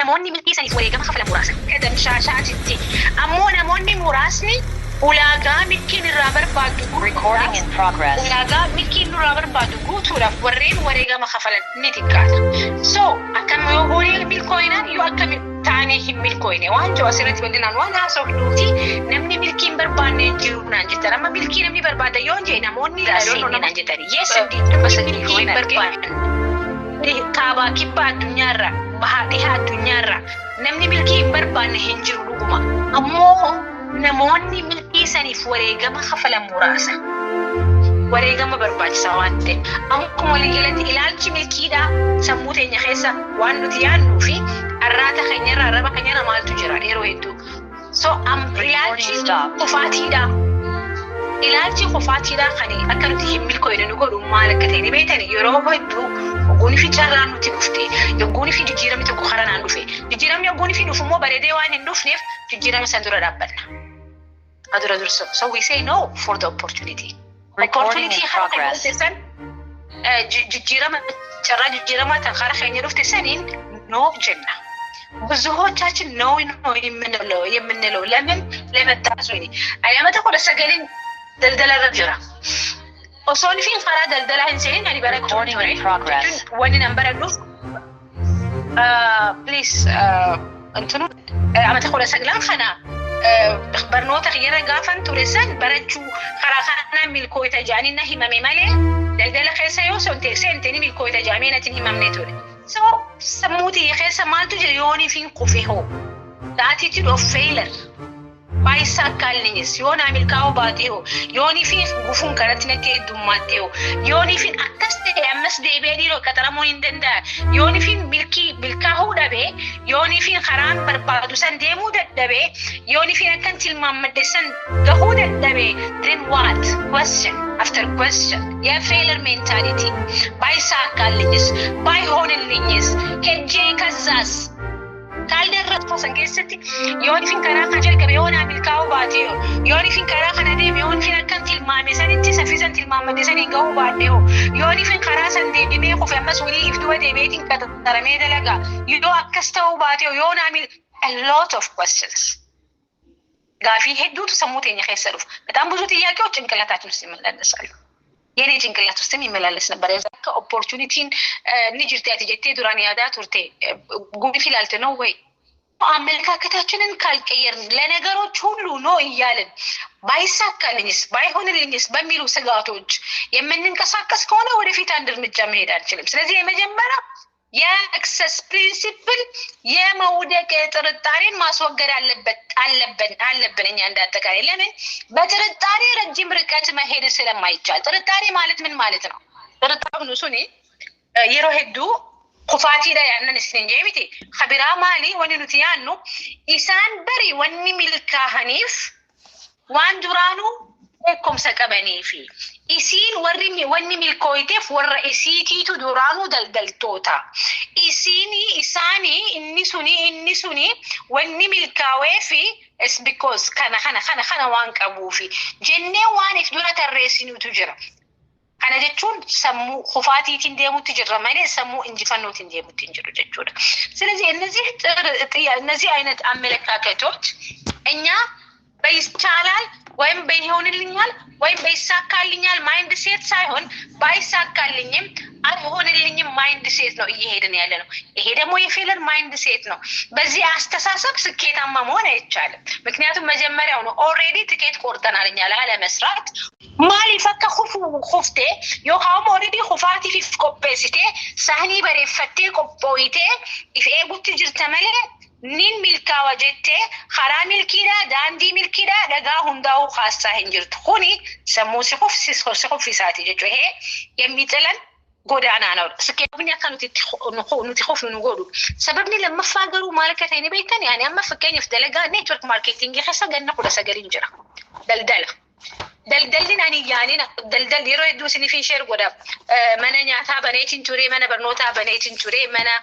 namoonni milkii saniif wareegama kafalan muraasa kadam shaashaatitti ammoo namoonni muraasni ulaagaa milkiin irraa barbaadu Recording in progress. ulaagaa milkiin irraa barbaadu guutuudhaaf warreen wareegama kafalan ni xiqqaata. So akkam yoo goonee milkooyinaan yoo akkam taanee hin milkooyine waan jiru asirratti bal'inaan waan haasofnuuti namni milkiin barbaanne jiru naan jettan amma milkii namni barbaada yoo jee namoonni raasiin naan jettani yes milkiin barbaada kaabaa kibbaa addunyaarra bahaa dhihaa addunyaarra namni milkii hin barbaanne hin jiru dhuguma ammoo namoonni milkii saniif wareegama kafalan muraasa wareegama barbaachisaa waan ta'e akkuma waliigalatti ilaalchi milkiidhaa sammuu teenya keessa waan nuti yaadnuu fi arraata keenyarraa arraba keenyarra maaltu jira yeroo hedduu so ilaalchi qofaatiidhaa ilaalchi qofaatiidhaa kan akka nuti hin milkooyne nu godhu maal akka ta'e ni beektan yeroo hedduu ogguun fi carraan nuti dhufte ogguun fi jijjiiramni tokko karanaan dhufe jijjiiramni ogguun fi dhufu immoo bareedee waan hin dhufneef jijjiirama san dura dhaabbanna. Adura durso so we say no for the opportunity. Recording in progress. jijjiirama carraa jijjiirama tan karaa keenya dhufte saniin no jenna. ብዙዎቻችን ነው የምንለው ለምን ለመጣሱ እኔ አያመጣ ወደ ሰገሊን ደልደላ ረጅራ ኦሶን ፊን ፈራ ደልደላ እንሰይን አኒ Recording in progress. ወኒ ነምበር አሉ ፕሊዝ እንትኑ አመጣ ወደ ሰገላን خنا برنوتا خيرا غافن تورسن برچو خراخنا ملكو تجانينا هممي مالي دلدلا خيسا يوسون تكسنتني ملكو تجامينا تني ممنيتور so samuti khesa maltu jeyoni fin qufiho the attitude of failure baisa kalnis yona milkao bateo yoni fin gufun karatinete dummateo yoni fin akaste ams debedi ro kataramo indenda yoni fin bilkaho dabe yoni fin kharan barbadu san demu dabe yoni fin akantil mamadsan gahu dabe then what question after question yeah failure mentality baisa kalnis by honelnis heje kazas kalderrat fosan keessatti yoon fin karaa kan jalqabe yoon milkaa'uu baatee yoon fin karaa kana deeme yoon fin akkan tilmaame sanitti saffisan tilmaamade sanii gahuu baadhee yoon fin karaa san deemee qofe ammas walii iftuba deemeetiin qaxaramee dalagaa yoo akkas ta'uu baatee yoon a lot of questions gaafii hedduutu sammuu teenya keessa dhufu በጣም ብዙ ጥያቄዎች ጭንቅላታችን ውስጥ ይመላለሳሉ የኔ ጭንቅላት ውስጥ ይመላለስ ነበር የዛካ ኦፖርቹኒቲን ንጅርቲያት ጀቴ ዱራን ያዳ ቱርቴ ጉድ ፊላልተ ነው ወይ አመለካከታችንን ካልቀየርን ለነገሮች ሁሉ ነው እያልን ባይሳካልኝስ ባይሆንልኝስ በሚሉ ስጋቶች የምንንቀሳቀስ ከሆነ ወደፊት አንድ እርምጃ መሄድ አንችልም ስለዚህ የመጀመሪያ የአክሰስ ፕሪንሲፕል የመውደቅ ጥርጣሬን ማስወገድ አለብን እኛ እንዳጠቃላይ ለምን በጥርጣሬ ረጅም ርቀት መሄድ ስለማይቻል ጥርጣሬ ማለት ምን ማለት ነው ጥርጣሬው ንሱኒ ይሮሄዱ ኩፋቲ ላይ ያንን ስንጀምቲ خبيرا ማሊ ወንኑቲያኑ ኢሳን በሪ ወኒ ሚልካ ሐኒፍ ዋንዱራኑ እኮም ሰቀበኒ ፊ ኢሲን ወሪሚ ወኒ ሚልኮይቴፍ ወረኢሲቲቱ ዱራኑ ደልደልቶታ ኢሲኒ ኢሳኒ ኢኒሱኒ ወኒ ሚልካዌ ፊ is because kana waan qabuufi jennee waan if dura tarreessinutu jira kana jechuun sammuu kufaatiitiin deemutti jirra malee sammuu injifannootiin deemutti hin jiru jechuudha ስለዚህ እነዚህ አይነት አመለካከቶች እኛ በይቻላል ወይም በይሆንልኛል ወይም በይሳካልኛል ማይንድ ሴት ሳይሆን ባይሳካልኝም አልሆንልኝም ማይንድ ሴት ነው እየሄድን ያለ ነው ይሄ ደግሞ የፌለር ማይንድ ሴት ነው በዚህ አስተሳሰብ ስኬታማ መሆን አይቻልም ምክንያቱም መጀመሪያው ነው ኦሬዲ ትኬት ቆርጠናል እኛ ለመስራት ማሊ ፈካ ኹፍቴ ዮሃም ኦሬዲ ኹፋቲ ፊፍ ቆጴሲቴ ሳህኒ በሬፈቴ ቆጶይቴ ኢፌ ጉት ጅርተመለ ኒን ሚልካ ወጀቴ خرا ሚልኪዳ ዳንዲ ሚልኪዳ ደጋ ሁንዳው ኻሳ እንጅርት ኹኒ ሰሙ ሲኹፍ ሲሳቲ ጀጆ ይሄ የሚጥለን ጎዳና ነው ስኬቱኛ ካኑት ኑት ኹፍ ንጎዱ ሰበብኒ ለመፋገሩ ማለከተ እኔ በይተን ያኔ አመፈከኝ ፍደለጋ ኔትወርክ ማርኬቲንግ ይኸሰ ገና ኩለ ሰገል እንጀራ دلدلين أني يعني دلدل يروح يدوسني في شير قدا مناñata بنيتين توري منا برنوتا بنيتين توري منا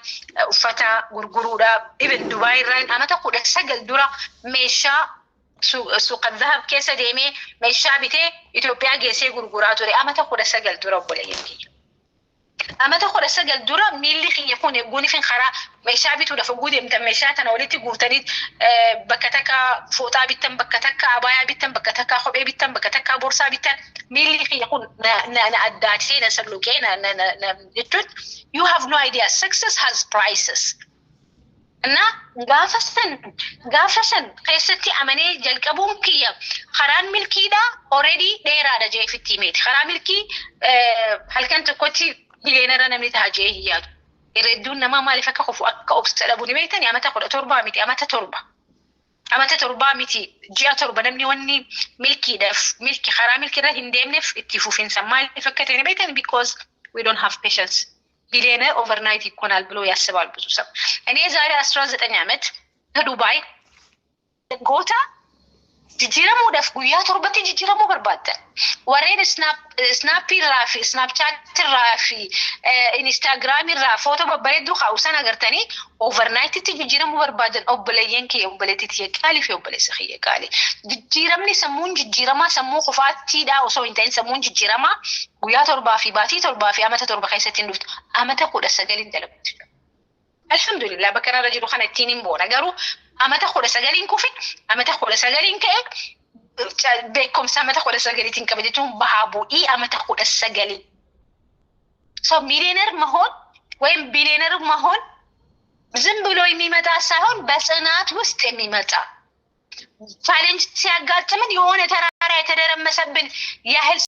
فتا غرغورا ابن دبي ران أما تقول سجل دورا مشى سوق الذهب كيسة ديمي مشى بيته إثيوبيا جيسي غرغورا توري أما تقول سجل دورا ولا يمكن أما تأخذ السجل درا ميلي خي يكون يقولي في خرا مشابي ولا فوجود يمتى مشات أنا وليتي قوتني بكتكا فوتا بيتم بكتكا عباية بيتم بكتكا خبئ بيتم بكتكا بورصة بيتم ميلي خي يكون نا أداتي نسلوكين نا you have no idea success has prices أنا قافسن قيستي أماني جلكبون كيا خران ملكي دا already ديرا دا جاي في التيميت خران ملكي هل كنت كوتي بلينر أنا مليتها جاي هي يردون ما مالي فكا خفو أكا أبسلبوني ميتني أما تقول تربا ميتي أما تربا ميتي جيا تربا نمني وني ملكي دف ملكي خران ملكي دا هندام نف اتفوفين سمالي فكتيني ميتني because we don't have patience بلينر overnight يكون البلو يسبال بزوسم أنا زاري أسترازت أنعمت هدوباي غوتا جيجيرمو دف قويا تربتي جيجيرمو بربادة ورين سنابي رافي سناب شات رافي انستغرامي رافي فوتو ببريدو خاوسانا قرتني overnight تجيجيرمو بربادة أو بليين كي أو بلي تتيكالي في أو بلي سخية كالي جيجيرمني سمون جيجيرما سمو خفاتي دا وصو انتين سمون جيجيرما قويا تربا في باتي تربا في أمتا تربا خيستين دفت أمتا قود السجلين دلبت الحمد لله بكنا رجلو خانة تينين بونا قالوا أما تأخذ سجلين كوفي أما تأخذ سجلين كأك بكم سما تأخذ سجلين كبدتهم بحابو أما تأخذ السجلين so مليونير مهون وين بليونير مهون زنبلوي ميمتا سهون بس أنا توست ميمتا فعلًا سياقات من يوون ترى تدرم مسبن يهل